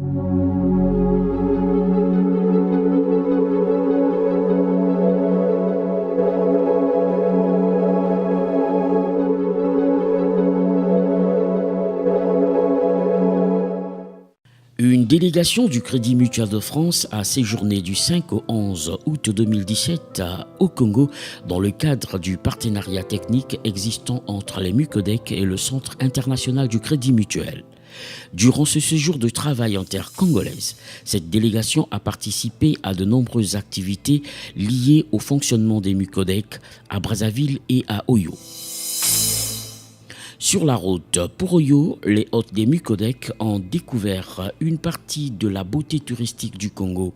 Une délégation du Crédit Mutuel de France a séjourné du 5 au 11 août 2017 au Congo dans le cadre du partenariat technique existant entre les Mucodec et le Centre international du Crédit Mutuel. Durant ce séjour de travail en terre congolaise, cette délégation a participé à de nombreuses activités liées au fonctionnement des Mucodec à Brazzaville et à Oyo. Sur la route pour Oyo, les hôtes des Mucodec ont découvert une partie de la beauté touristique du Congo.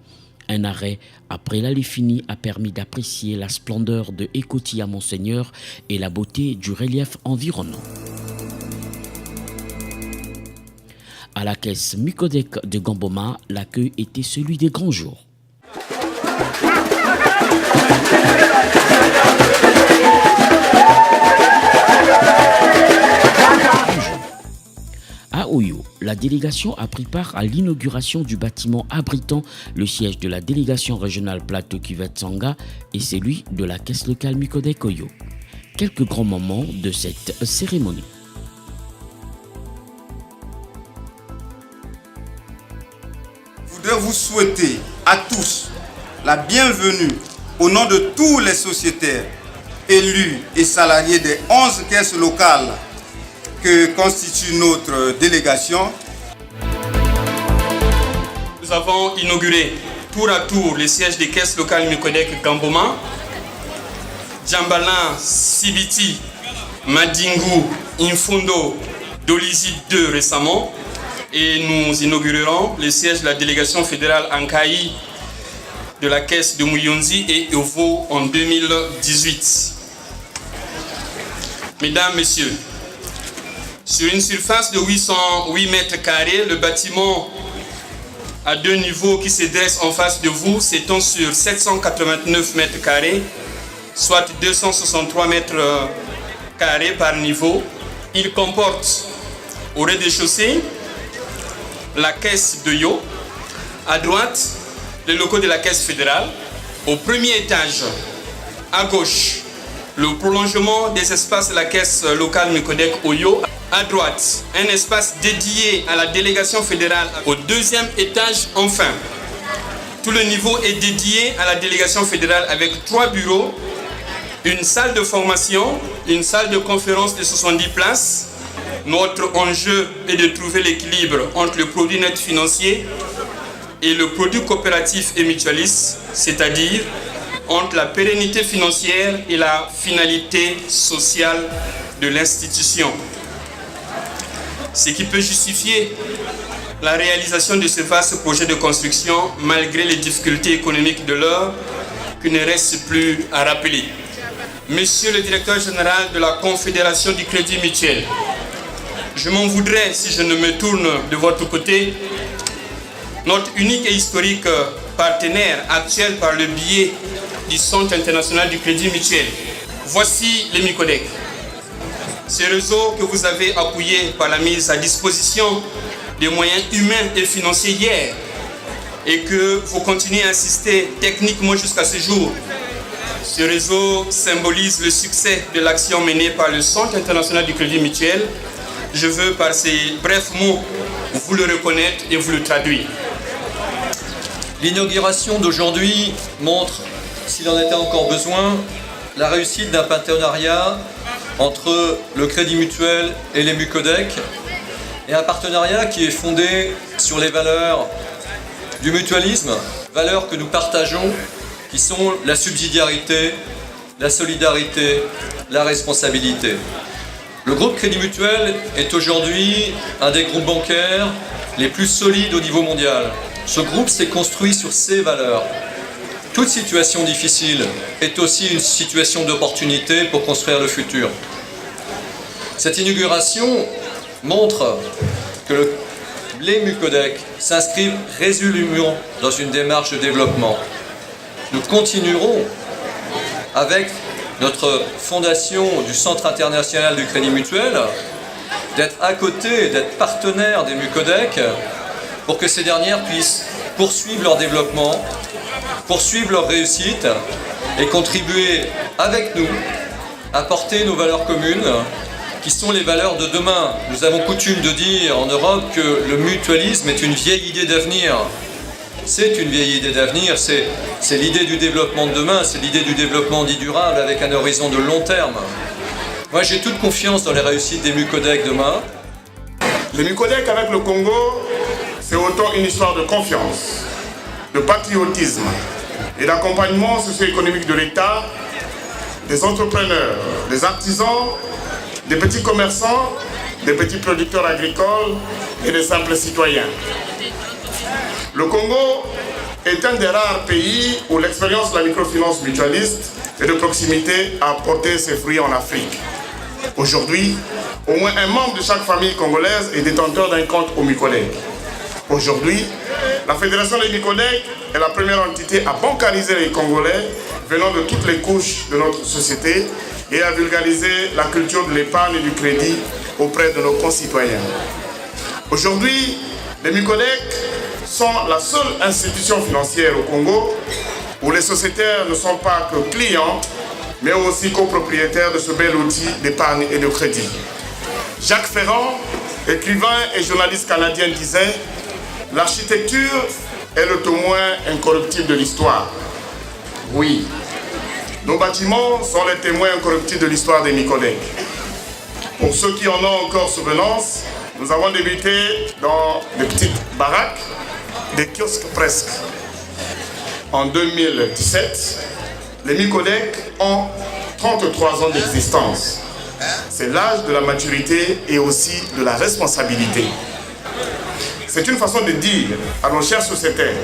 Un arrêt après l'Aléfini a permis d'apprécier la splendeur de Ekoti à Monseigneur et la beauté du relief environnant. À la caisse Mucodec de Gamboma, l'accueil était celui des grands jours. À Oyo, la délégation a pris part à l'inauguration du bâtiment abritant le siège de la délégation régionale Plateau-Kivet-Sanga et celui de la caisse locale Mucodec Oyo. Quelques grands moments de cette cérémonie. Je voudrais vous souhaiter à tous la bienvenue au nom de tous les sociétaires, élus et salariés des 11 caisses locales que constitue notre délégation. Nous avons inauguré tour à tour les sièges des caisses locales Mucodec Gamboma, Djambalin, Sibiti, Madingu, Infundo, Dolizi 2 récemment. Et nous inaugurerons les sièges de la délégation fédérale Ankaï de la caisse de Muyonzi et Evo en 2018. Mesdames, Messieurs, sur une surface de 808 mètres carrés, le bâtiment à 2 niveaux qui se dresse en face de vous s'étend sur 789 mètres carrés, soit 263 mètres carrés par niveau. Il comporte au rez-de-chaussée la caisse de Yo, à droite les locaux de la caisse fédérale, au premier étage à gauche le prolongement des espaces de la caisse locale Mucodec Oyo, à droite un espace dédié à la délégation fédérale, au deuxième étage enfin tout le niveau est dédié à la délégation fédérale avec 3 bureaux, une salle de formation, une salle de conférence de 70 places. Notre enjeu est de trouver l'équilibre entre le produit net financier et le produit coopératif et mutualiste, c'est-à-dire entre la pérennité financière et la finalité sociale de l'institution. Ce qui peut justifier la réalisation de ce vaste projet de construction malgré les difficultés économiques de l'heure qu'il ne reste plus à rappeler. Monsieur le directeur général de la Confédération du Crédit Mutuel, je m'en voudrais si je ne me tourne de votre côté. Notre unique et historique partenaire actuel par le biais du Centre international du Crédit Mutuel. Voici les Mucodec. Ce réseau que vous avez appuyé par la mise à disposition des moyens humains et financiers hier et que vous continuez à assister techniquement jusqu'à ce jour. Ce réseau symbolise le succès de l'action menée par le Centre international du Crédit Mutuel. Je veux par ces brefs mots vous le reconnaître et vous le traduire. L'inauguration d'aujourd'hui montre, s'il en était encore besoin, la réussite d'un partenariat entre le Crédit Mutuel et les Mucodec, et un partenariat qui est fondé sur les valeurs du mutualisme, valeurs que nous partageons, qui sont la subsidiarité, la solidarité, la responsabilité. Le groupe Crédit Mutuel est aujourd'hui un des groupes bancaires les plus solides au niveau mondial. Ce groupe s'est construit sur ces valeurs. Toute situation difficile est aussi une situation d'opportunité pour construire le futur. Cette inauguration montre que les Mucodec s'inscrivent résolument dans une démarche de développement. Nous continuerons avec notre fondation du Centre international du Crédit Mutuel d'être à côté, d'être partenaire des Mucodec pour que ces dernières puissent poursuivre leur développement, poursuivre leur réussite et contribuer avec nous à porter nos valeurs communes qui sont les valeurs de demain. Nous avons coutume de dire en Europe que le mutualisme est une vieille idée d'avenir. C'est une vieille idée d'avenir, c'est l'idée du développement de demain, c'est l'idée du développement dit durable avec un horizon de long terme. Moi j'ai toute confiance dans les réussites des Mucodec demain. Les Mucodec avec le Congo, c'est autant une histoire de confiance, de patriotisme et d'accompagnement socio-économique de l'État, des entrepreneurs, des artisans, des petits commerçants, des petits producteurs agricoles et des simples citoyens. Le Congo est un des rares pays où l'expérience de la microfinance mutualiste et de proximité a porté ses fruits en Afrique. Aujourd'hui, au moins un membre de chaque famille congolaise est détenteur d'un compte au Mucodec. Aujourd'hui, la Fédération des Mucodec est la première entité à bancariser les Congolais venant de toutes les couches de notre société et à vulgariser la culture de l'épargne et du crédit auprès de nos concitoyens. Aujourd'hui, les Mucodec sont la seule institution financière au Congo où les sociétaires ne sont pas que clients, mais aussi copropriétaires de ce bel outil d'épargne et de crédit. Jacques Ferrand, écrivain et journaliste canadien, disait « L'architecture est le témoin incorruptible de l'histoire ». Oui, nos bâtiments sont les témoins incorruptibles de l'histoire des Mucodec. Pour ceux qui en ont encore souvenance, nous avons débuté dans des petites baraques, des kiosques presque. En 2017, les Mucodec ont 33 ans d'existence. C'est l'âge de la maturité et aussi de la responsabilité. C'est une façon de dire à nos chers sociétaires,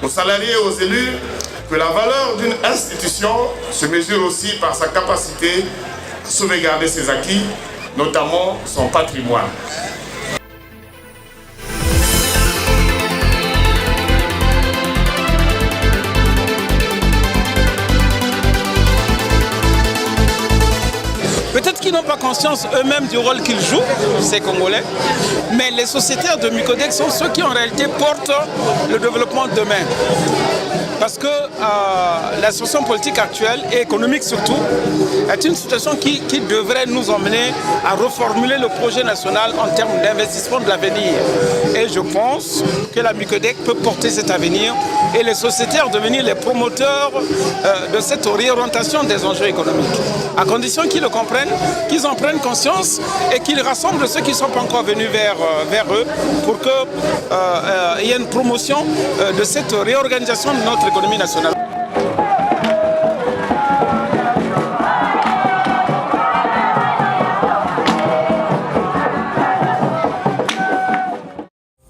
aux salariés et aux élus, que la valeur d'une institution se mesure aussi par sa capacité à sauvegarder ses acquis, notamment son patrimoine. Peut-être qu'ils n'ont pas conscience eux-mêmes du rôle qu'ils jouent, ces Congolais, mais les sociétaires de Mucodec sont ceux qui en réalité portent le développement de demain. Parce que la situation politique actuelle, et économique surtout, est une situation qui devrait nous emmener à reformuler le projet national en termes d'investissement de l'avenir. Et je pense que la Mucodec peut porter cet avenir et les sociétaires devenir les promoteurs de cette réorientation des enjeux économiques. À condition qu'ils le comprennent, qu'ils en prennent conscience et qu'ils rassemblent ceux qui ne sont pas encore venus vers eux pour qu'il y ait une promotion de cette réorganisation de notre économie nationale.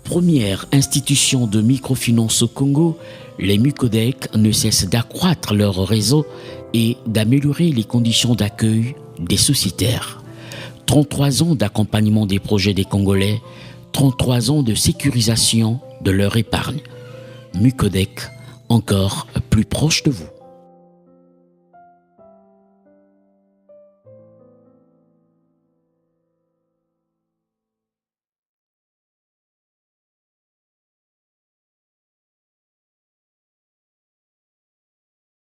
Première institution de microfinance au Congo, les Mucodec ne cessent d'accroître leur réseau et d'améliorer les conditions d'accueil des sociétaires. 33 ans d'accompagnement des projets des Congolais, 33 ans de sécurisation de leur épargne. Mucodec, encore plus proche de vous.